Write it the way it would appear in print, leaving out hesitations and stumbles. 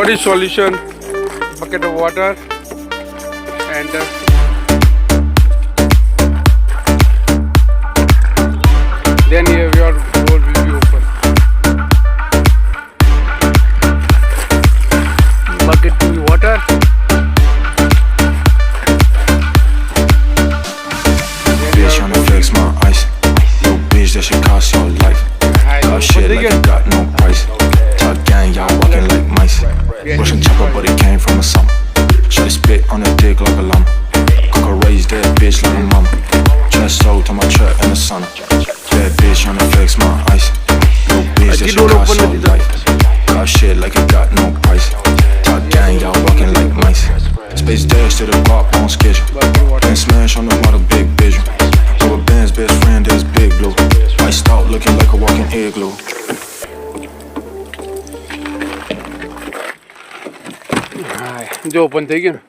body solution, bucket of water, and then here your door will be open. Bucket with water. Bitch tryna flex my ice. Yo, bitch, that shit cost your life. Talk shit like you got no price. Talk gang, y'all walking like mice. Russian chopper, but it came from a summer. Shawty spit on the dick like a llama. Cocker raised that bitch like a mama. Chest sold to my truck in the sun. Bad bitch tryna flex my ice. Yo, bitch, that shit cost your life. Talk shit like you got no price. Talk gang, y'all walking like mice. Space dash to the guap on schedule. Then smash on the model, big visual. Rubber band's best friend is Big Blue. Iced out looking like a walking igloo. जो open થઈ ગયું ને